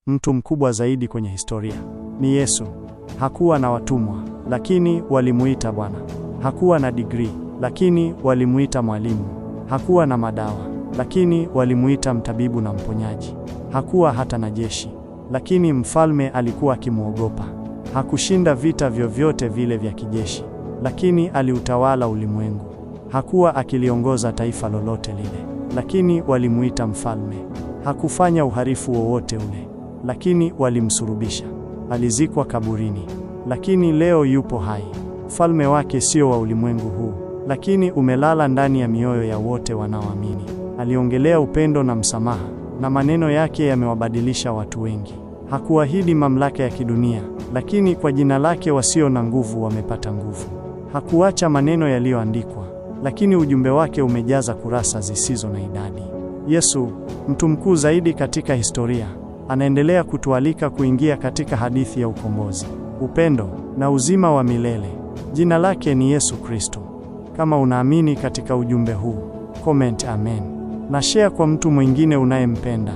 mtu mkubwa zaidi kwenye historia ni Yesu. Hakuwa na watumwa, lakini walimuita Bwana. Hakuwa na degree, lakini walimuita mwalimu. Hakuwa na madawa, lakini walimuita mtabibu na mponyaji. Hakuwa hata na jeshi, lakini mfalme alikuwa akimwogopa. Hakushinda vita vyovyote vile vya kijeshi, lakini aliutawala ulimwengu. Hakuwa akiliongoza taifa lolote lile, lakini walimuita mfalme. Hakufanya uhalifu wowote ule, lakini walimsulubisha. Alizikwa kaburini, lakini leo yupo hai. Ufalme wake sio wa ulimwengu huu, lakini umelala ndani ya mioyo ya wote wanaoamini. Aliongelea upendo na msamaha, na maneno yake yamewabadilisha watu wengi. Hakuahidi mamlaka ya kidunia, lakini kwa jina lake wasio na nguvu wamepata nguvu. Hakuacha maneno yaliyoandikwa, lakini ujumbe wake umejaza kurasa zisizo na idadi. Yesu, mtu mkuu zaidi katika historia, anaendelea kutualika kuingia katika hadithi ya ukombozi, upendo na uzima wa milele. Jina lake ni Yesu Kristo. Kama unaamini katika ujumbe huu, comment amen na share kwa mtu mwingine unayempenda.